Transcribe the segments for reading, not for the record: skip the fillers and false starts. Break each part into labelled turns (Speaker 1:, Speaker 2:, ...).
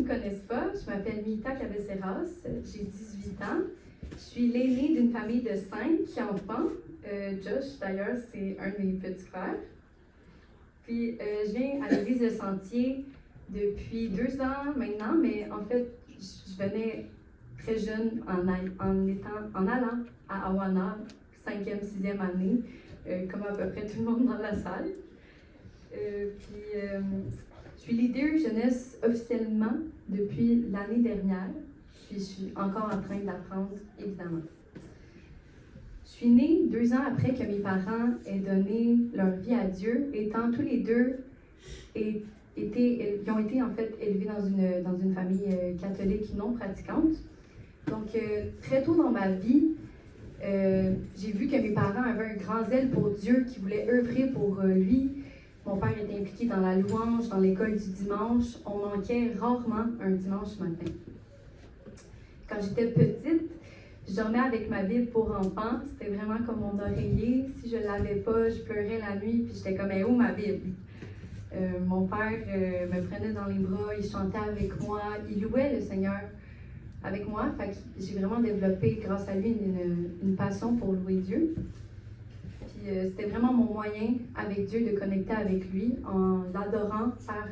Speaker 1: me connaissent pas, je m'appelle Mita Cabeceras, j'ai 18 ans. Je suis l'aînée d'une famille de 5 enfants. Josh, d'ailleurs, c'est un de mes petits frères. Puis, je viens à l'église de Sentier depuis 2 ans maintenant, mais en fait, je venais très jeune en allant à Awana, 5e, 6e année, comme à peu près tout le monde dans la salle. Je suis leader jeunesse officiellement depuis l'année dernière, puis je suis encore en train d'apprendre, évidemment. Je suis née 2 ans après que mes parents aient donné leur vie à Dieu, étant tous les deux ils ont été en fait élevés dans une famille catholique non pratiquante. Donc, très tôt dans ma vie, j'ai vu que mes parents avaient un grand zèle pour Dieu, qui voulaient œuvrer pour lui. Mon père était impliqué dans la louange, dans l'école du dimanche. On manquait rarement un dimanche matin. Quand j'étais petite, je dormais avec ma Bible pour enfants. C'était vraiment comme mon oreiller. Si je ne l'avais pas, je pleurais la nuit, puis j'étais comme, où ma Bible? Mon père me prenait dans les bras, il chantait avec moi, il louait le Seigneur avec moi. Fait que j'ai vraiment développé, grâce à lui, une passion pour louer Dieu. Puis c'était vraiment mon moyen avec Dieu de connecter avec lui en l'adorant par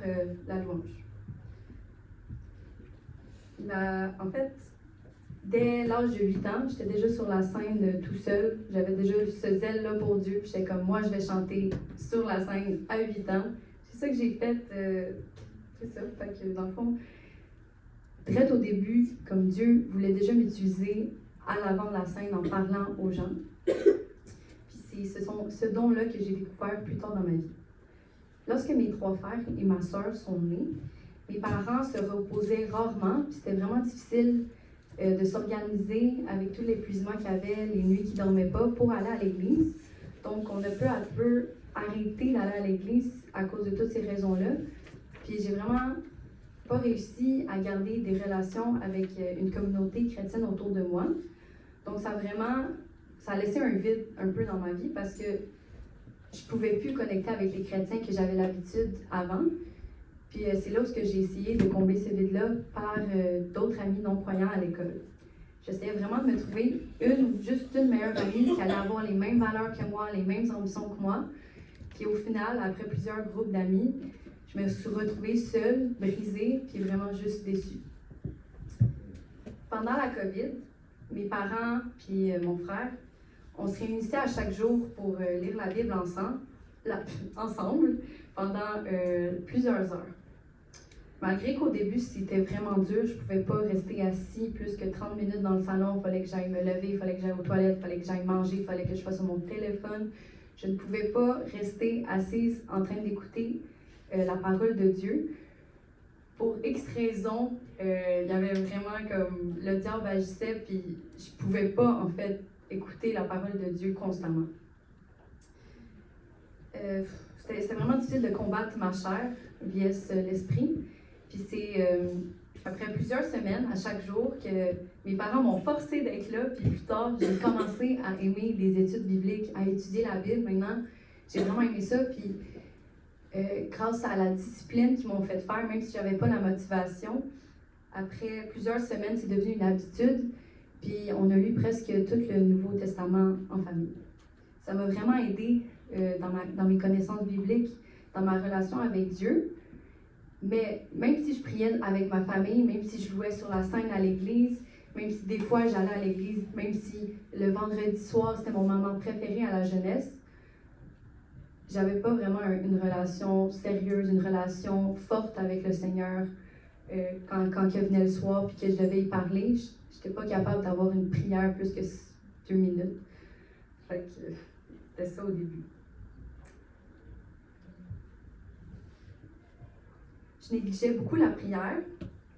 Speaker 1: la louange. En fait, dès l'âge de 8 ans, j'étais déjà sur la scène tout seul. J'avais déjà ce zèle-là pour Dieu. Puis j'étais comme, moi, je vais chanter sur la scène à 8 ans. C'est ça que j'ai fait. C'est ça. Fait que dans le fond, très au début, comme Dieu voulait déjà m'utiliser à l'avant de la scène en parlant aux gens. Puis c'est ce don-là que j'ai découvert plus tard dans ma vie. Lorsque mes 3 frères et ma sœur sont nés, mes parents se reposaient rarement. Puis c'était vraiment difficile de s'organiser avec tout l'épuisement qu'il y avait, les nuits qui ne dormaient pas, pour aller à l'église. Donc, on a peu à peu arrêté d'aller à l'église à cause de toutes ces raisons-là. Puis, j'ai vraiment pas réussi à garder des relations avec une communauté chrétienne autour de moi. Donc, ça a laissé un vide un peu dans ma vie parce que je pouvais plus connecter avec les chrétiens que j'avais l'habitude avant. Puis c'est là où j'ai essayé de combler ce vide-là par d'autres amis non-croyants à l'école. J'essayais vraiment de me trouver juste une meilleure amie qui allait avoir les mêmes valeurs que moi, les mêmes ambitions que moi. Puis au final, après plusieurs groupes d'amis, je me suis retrouvée seule, brisée, puis vraiment juste déçue. Pendant la COVID, mes parents puis mon frère, on se réunissait à chaque jour pour lire la Bible ensemble pendant plusieurs heures. Malgré qu'au début, c'était vraiment dur, je ne pouvais pas rester assis plus que 30 minutes dans le salon. Il fallait que j'aille me lever, il fallait que j'aille aux toilettes, il fallait que j'aille manger, il fallait que je fasse sur mon téléphone. Je ne pouvais pas rester assise en train d'écouter la parole de Dieu. Pour X raisons, il y avait vraiment comme le diable agissait, puis je ne pouvais pas en fait écouter la parole de Dieu constamment. C'était vraiment difficile de combattre ma chair via l'esprit. Puis c'est après plusieurs semaines, à chaque jour, que mes parents m'ont forcé d'être là. Puis plus tard, j'ai commencé à aimer les études bibliques, à étudier la Bible. Maintenant, j'ai vraiment aimé ça. Puis grâce à la discipline qu'ils m'ont fait faire, même si je n'avais pas la motivation, après plusieurs semaines, c'est devenu une habitude. Puis on a lu presque tout le Nouveau Testament en famille. Ça m'a vraiment aidée dans mes connaissances bibliques, dans ma relation avec Dieu. Mais même si je priais avec ma famille, même si je louais sur la scène à l'église, même si des fois j'allais à l'église, même si le vendredi soir c'était mon moment préféré à la jeunesse, j'avais pas vraiment une relation sérieuse, une relation forte avec le Seigneur. Quand il venait le soir et que je devais y parler, je n'étais pas capable d'avoir une prière plus que 2 minutes. Fait que c'était ça au début. Je négligeais beaucoup la prière,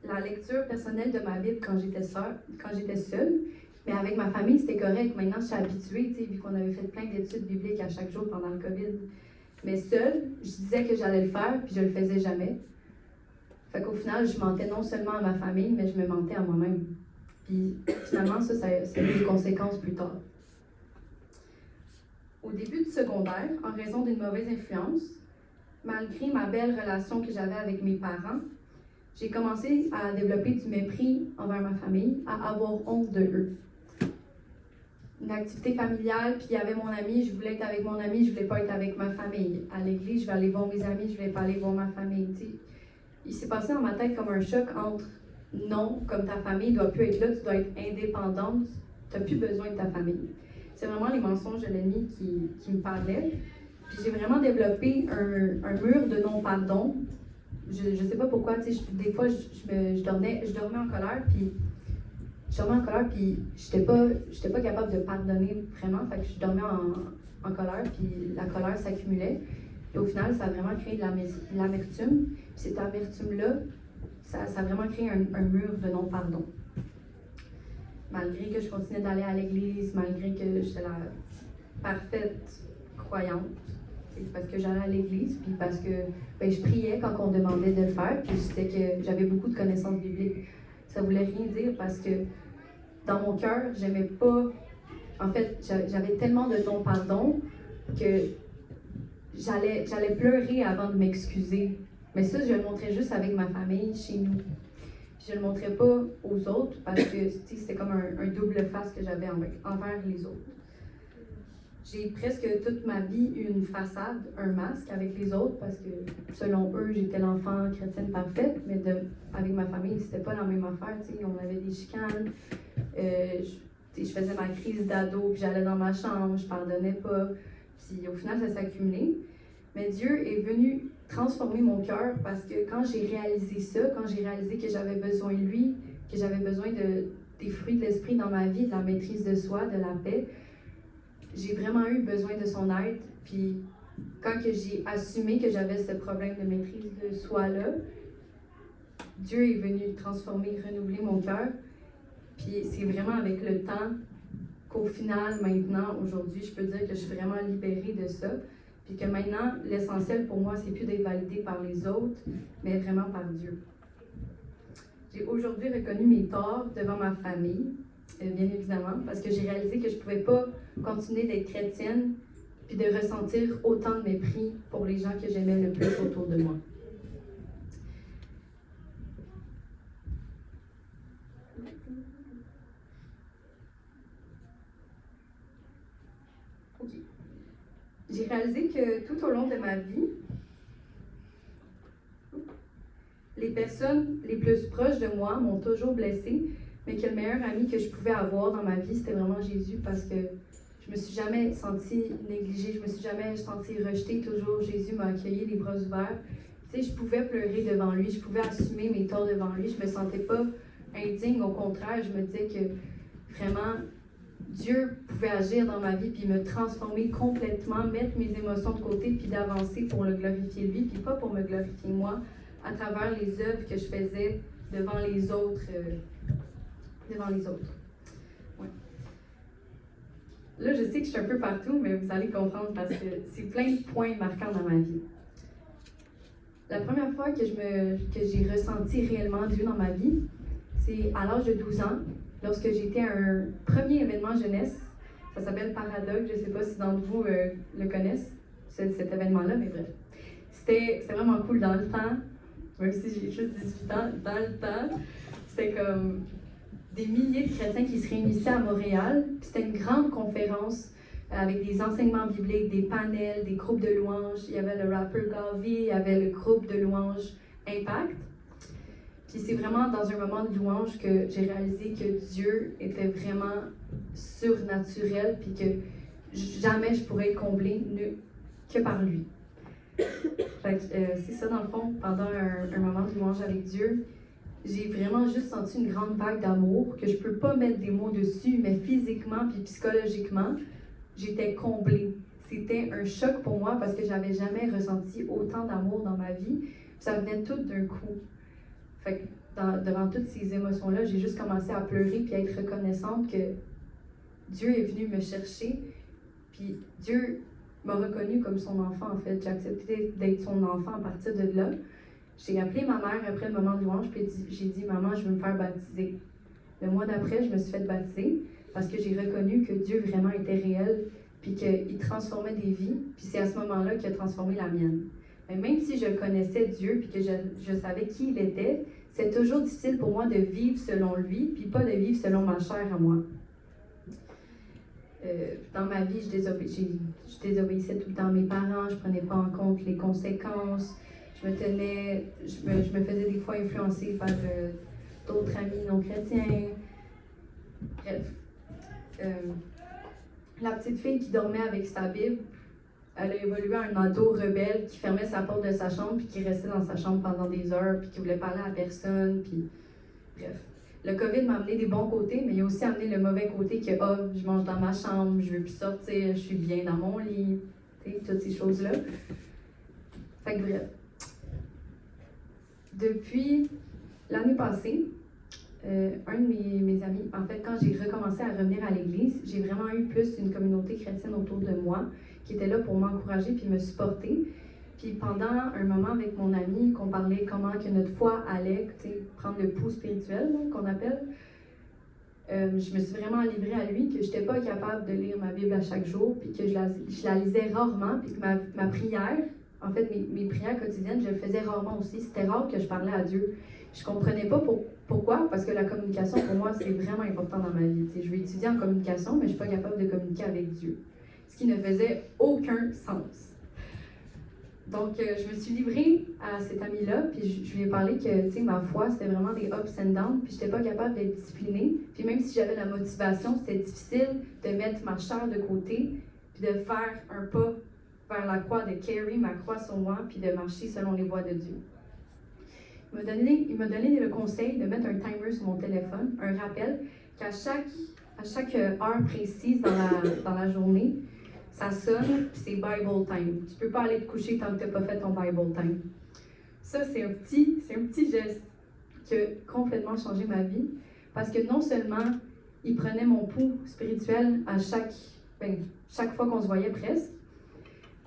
Speaker 1: la lecture personnelle de ma Bible quand j'étais seule. Mais avec ma famille, c'était correct. Maintenant, je suis habituée, vu qu'on avait fait plein d'études bibliques à chaque jour pendant le COVID. Mais seule, je disais que j'allais le faire, puis je le faisais jamais. Fait qu'au final, je mentais non seulement à ma famille, mais je me mentais à moi-même. Puis finalement, ça a eu des conséquences plus tard. Au début du secondaire, en raison d'une mauvaise influence, malgré ma belle relation que j'avais avec mes parents, j'ai commencé à développer du mépris envers ma famille, à avoir honte de eux. Une activité familiale, puis il y avait mon ami, je voulais être avec mon ami, je voulais pas être avec ma famille. À l'église, je vais aller voir mes amis, je voulais pas aller voir ma famille. T'sais. Il s'est passé dans ma tête comme un choc entre non, comme ta famille doit plus être là, tu dois être indépendante, tu n'as plus besoin de ta famille. C'est vraiment les mensonges de l'ennemi qui me parlaient. Puis j'ai vraiment développé un mur de non-pardon. Je ne sais pas pourquoi, des fois je dormais en colère, puis j'étais pas capable de pardonner vraiment, fait que je dormais en colère, puis la colère s'accumulait. Et au final, ça a vraiment créé de l'amertume. Puis cette amertume-là, ça a vraiment créé un mur de non-pardon. Malgré que je continuais d'aller à l'église, malgré que j'étais la parfaite croyante, parce que j'allais à l'église, puis parce que je priais quand on demandait de le faire, puis c'était que j'avais beaucoup de connaissances bibliques. Ça voulait rien dire parce que dans mon cœur, j'aimais pas. En fait, j'avais tellement de non-pardon que j'allais pleurer avant de m'excuser. Mais ça, je le montrais juste avec ma famille, chez nous. Puis je le montrais pas aux autres parce que c'était comme un double face que j'avais envers les autres. J'ai presque toute ma vie eu une façade, un masque avec les autres parce que selon eux, j'étais l'enfant chrétienne parfaite, mais avec ma famille, c'était pas la même affaire. On avait des chicanes. Je faisais ma crise d'ado, puis j'allais dans ma chambre, je pardonnais pas. Puis au final, ça s'est accumulé. Mais Dieu est venu transformer mon cœur parce que quand j'ai réalisé ça, quand j'ai réalisé que j'avais besoin de lui, que j'avais besoin des fruits de l'esprit dans ma vie, de la maîtrise de soi, de la paix, j'ai vraiment eu besoin de son aide. Puis quand que j'ai assumé que j'avais ce problème de maîtrise de soi-là, Dieu est venu transformer, renouveler mon cœur. Puis c'est vraiment avec le temps qu'au final, maintenant, aujourd'hui, je peux dire que je suis vraiment libérée de ça. Puis que maintenant, l'essentiel pour moi, c'est plus d'être validée par les autres, mais vraiment par Dieu. J'ai aujourd'hui reconnu mes torts devant ma famille, bien évidemment, parce que j'ai réalisé que je ne pouvais pas continuer d'être chrétienne puis de ressentir autant de mépris pour les gens que j'aimais le plus autour de moi. Okay. J'ai réalisé que tout au long de ma vie, les personnes les plus proches de moi m'ont toujours blessée, mais que le meilleur ami que je pouvais avoir dans ma vie, c'était vraiment Jésus, parce que je me suis jamais sentie négligée, je me suis jamais sentie rejetée. Toujours, Jésus m'a accueilli les bras ouverts. Tu sais, je pouvais pleurer devant lui, je pouvais assumer mes torts devant lui, je me sentais pas indigne, au contraire, je me disais que vraiment, Dieu pouvait agir dans ma vie, puis me transformer complètement, mettre mes émotions de côté, puis d'avancer pour le glorifier lui, puis pas pour me glorifier moi, à travers les œuvres que je faisais devant les autres. Ouais. Là, je sais que je suis un peu partout, mais vous allez comprendre parce que c'est plein de points marquants dans ma vie. La première fois que j'ai ressenti réellement Dieu dans ma vie, c'est à l'âge de 12 ans, lorsque j'étais à un premier événement jeunesse. Ça s'appelle Paradoxe, je ne sais pas si d'entre vous le connaissent, cet événement-là, mais bref. C'était vraiment cool dans le temps, même si j'ai juste 18 ans, dans le temps, c'était comme des milliers de chrétiens qui se réunissaient à Montréal. C'était une grande conférence avec des enseignements bibliques, des panels, des groupes de louanges. Il y avait le rappeur Garvey, il y avait le groupe de louanges Impact. Puis c'est vraiment dans un moment de louange que j'ai réalisé que Dieu était vraiment surnaturel, puis que jamais je pourrais être comblée que par lui. C'est ça dans le fond, pendant un moment de louange avec Dieu, j'ai vraiment juste senti une grande vague d'amour que je peux pas mettre des mots dessus, mais physiquement puis psychologiquement, j'étais comblée. C'était un choc pour moi parce que j'avais jamais ressenti autant d'amour dans ma vie. Ça venait tout d'un coup. Fait que devant toutes ces émotions-là, j'ai juste commencé à pleurer puis à être reconnaissante que Dieu est venu me chercher. Puis Dieu m'a reconnue comme son enfant, en fait. J'ai accepté d'être son enfant à partir de là. J'ai appelé ma mère après le moment de louange, puis j'ai dit « Maman, je veux me faire baptiser ». Le mois d'après, je me suis fait baptiser parce que j'ai reconnu que Dieu vraiment était réel, puis qu'il transformait des vies, puis c'est à ce moment-là qu'il a transformé la mienne. Mais même si je connaissais Dieu, puis que je savais qui il était, c'est toujours difficile pour moi de vivre selon lui, puis pas de vivre selon ma chair à moi. Dans ma vie, je désobéissais tout le temps à mes parents, je prenais pas en compte les conséquences, je me faisais des fois influencer par d'autres amis non chrétiens. Bref. La petite fille qui dormait avec sa Bible, elle a évolué en un ado rebelle qui fermait sa porte de sa chambre puis qui restait dans sa chambre pendant des heures puis qui voulait parler à personne. Puis bref. Le COVID m'a amené des bons côtés, mais il a aussi amené le mauvais côté que je mange dans ma chambre, je veux plus sortir, je suis bien dans mon lit, toutes ces choses-là. Fait que bref. Depuis l'année passée, un de mes amis, en fait, quand j'ai recommencé à revenir à l'église, j'ai vraiment eu plus une communauté chrétienne autour de moi qui était là pour m'encourager puis me supporter. Puis pendant un moment avec mon ami, qu'on parlait comment que notre foi allait, prendre le pouls spirituel, là, qu'on appelle, je me suis vraiment livrée à lui, que je n'étais pas capable de lire ma Bible à chaque jour, puis que je la lisais rarement, puis que ma prière, en fait, mes prières quotidiennes, je le faisais rarement aussi. C'était rare que je parlais à Dieu. Je ne comprenais pas pourquoi, parce que la communication, pour moi, c'est vraiment important dans ma vie. Je vais étudier en communication, mais je ne suis pas capable de communiquer avec Dieu. Ce qui ne faisait aucun sens. Donc, je me suis livrée à cet ami-là, puis je lui ai parlé que, ma foi, c'était vraiment des ups and downs, puis je n'étais pas capable d'être disciplinée. Puis même si j'avais la motivation, c'était difficile de mettre ma chair de côté, puis de faire un pas vers la croix, de carry ma croix sur moi, puis de marcher selon les voies de Dieu. Il m'a donné le conseil de mettre un timer sur mon téléphone, un rappel, qu'à chaque heure précise dans la journée, ça sonne, puis c'est Bible time. Tu peux pas aller te coucher tant que tu n'as pas fait ton Bible time. Ça, c'est un petit geste qui a complètement changé ma vie, parce que non seulement il prenait mon pouls spirituel à chaque fois qu'on se voyait presque,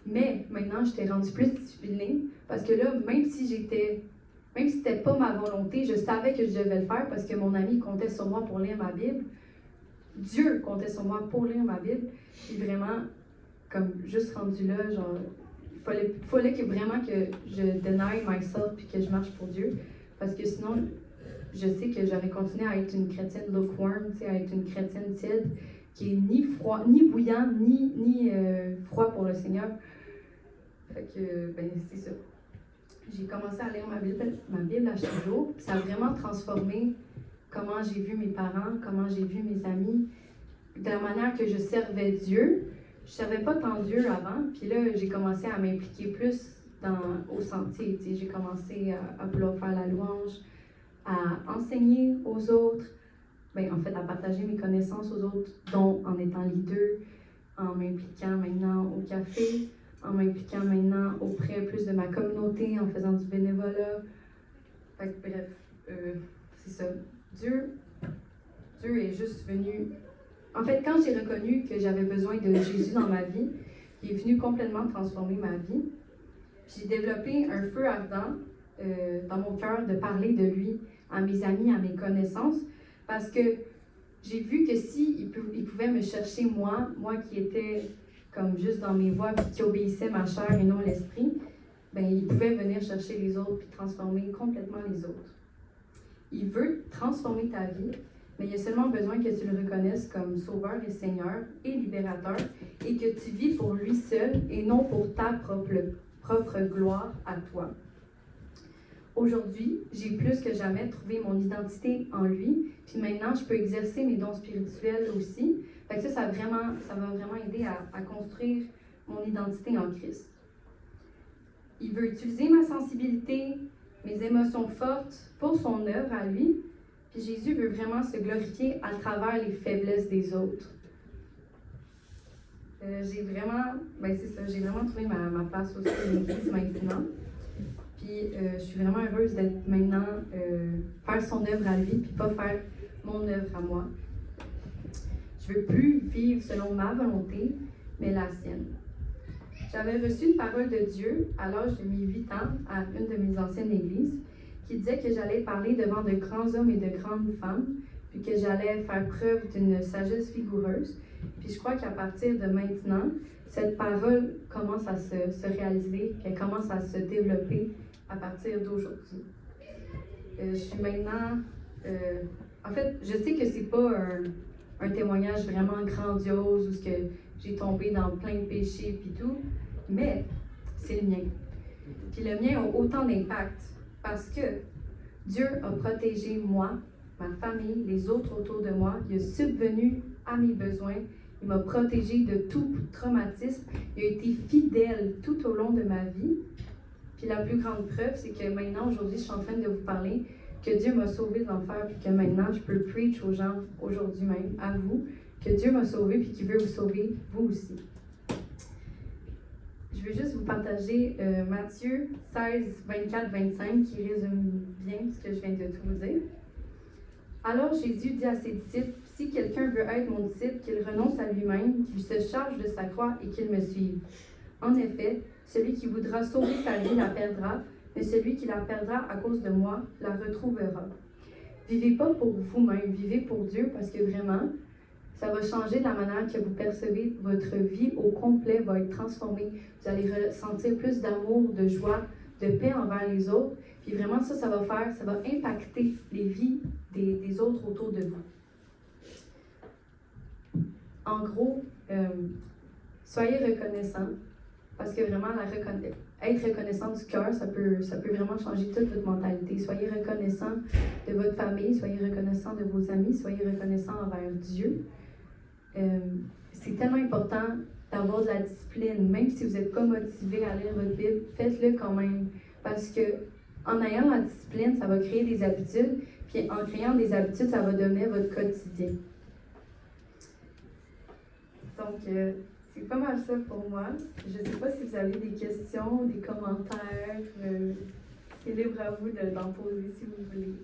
Speaker 1: mais maintenant, j'étais rendue plus disciplinée, parce que là, même si c'était pas ma volonté, je savais que je devais le faire parce que mon ami comptait sur moi pour lire ma Bible. Dieu comptait sur moi pour lire ma Bible. Puis vraiment, comme juste rendu là, genre, il fallait que vraiment que je deny myself puis que je marche pour Dieu. Parce que sinon, je sais que j'aurais continué à être une chrétienne lukewarm, à être une chrétienne tiède, qui est ni bouillant, ni froid pour le Seigneur. Fait que, c'est ça. J'ai commencé à lire ma Bible à chaque jour. Ça a vraiment transformé comment j'ai vu mes parents, comment j'ai vu mes amis, de la manière que je servais Dieu. Je ne servais pas tant Dieu avant. Puis là, j'ai commencé à m'impliquer plus au sentier. J'ai commencé à vouloir faire la louange, à enseigner aux autres, en fait, à partager mes connaissances aux autres, dont en étant leader, en m'impliquant maintenant au café, en m'impliquant maintenant auprès plus de ma communauté, en faisant du bénévolat. Fait que, bref, c'est ça. Dieu est juste venu... En fait, quand j'ai reconnu que j'avais besoin de Jésus dans ma vie, il est venu complètement transformer ma vie. J'ai développé un feu ardent dans mon cœur de parler de lui à mes amis, à mes connaissances, parce que j'ai vu que il pouvait me chercher moi qui étais comme juste dans mes voies, puis qui obéissait ma chair et non l'esprit, il pouvait venir chercher les autres puis transformer complètement les autres. Il veut transformer ta vie, mais il y a seulement besoin que tu le reconnaisses comme Sauveur et Seigneur et Libérateur et que tu vis pour lui seul et non pour ta propre gloire à toi. Aujourd'hui, j'ai plus que jamais trouvé mon identité en lui, puis maintenant, je peux exercer mes dons spirituels aussi. Fait que ça m'a vraiment aidé à construire mon identité en Christ. Il veut utiliser ma sensibilité, mes émotions fortes pour son œuvre à lui, puis Jésus veut vraiment se glorifier à travers les faiblesses des autres. J'ai vraiment trouvé ma place aussi à l'Église maintenant. Puis je suis vraiment heureuse d'être maintenant, faire son œuvre à lui, puis pas faire mon œuvre à moi. Je ne veux plus vivre selon ma volonté, mais la sienne. J'avais reçu une parole de Dieu à l'âge de mes 8 ans à une de mes anciennes églises qui disait que j'allais parler devant de grands hommes et de grandes femmes, puis que j'allais faire preuve d'une sagesse vigoureuse. Puis je crois qu'à partir de maintenant, cette parole commence à se réaliser, qu'elle commence à se développer à partir d'aujourd'hui. Je suis maintenant... en fait, je sais que c'est pas un témoignage vraiment grandiose où ce que j'ai tombé dans plein de péchés puis tout, mais c'est le mien. Puis le mien a autant d'impact parce que Dieu a protégé moi, ma famille, les autres autour de moi. Il a subvenu à mes besoins. Il m'a protégé de tout traumatisme. Il a été fidèle tout au long de ma vie. Puis la plus grande preuve, c'est que maintenant, aujourd'hui, je suis en train de vous parler que Dieu m'a sauvé de l'enfer, puis que maintenant, je peux preach aux gens, aujourd'hui même, à vous, que Dieu m'a sauvé, puis qu'il veut vous sauver, vous aussi. Je vais juste vous partager Matthieu 16, 24, 25, qui résume bien ce que je viens de tout vous dire. Alors Jésus dit à ses disciples, « Si quelqu'un veut être mon disciple, qu'il renonce à lui-même, qu'il se charge de sa croix et qu'il me suive. En effet, celui qui voudra sauver sa vie la perdra, mais celui qui la perdra à cause de moi la retrouvera. » Vivez pas pour vous-même, vivez pour Dieu, parce que vraiment, ça va changer la manière que vous percevez votre vie au complet, va être transformée. Vous allez ressentir plus d'amour, de joie, de paix envers les autres. Puis vraiment, ça va impacter les vies des autres autour de vous. En gros, soyez reconnaissants, parce que vraiment, être reconnaissant du cœur, ça peut vraiment changer toute votre mentalité. Soyez reconnaissant de votre famille, soyez reconnaissant de vos amis, soyez reconnaissant envers Dieu. C'est tellement important d'avoir de la discipline, même si vous n'êtes pas motivé à lire votre Bible, faites-le quand même, parce que en ayant la discipline, ça va créer des habitudes, puis en créant des habitudes, ça va devenir votre quotidien. Donc, c'est pas mal ça pour moi. Je ne sais pas si vous avez des questions, des commentaires. C'est libre à vous d'en poser si vous voulez.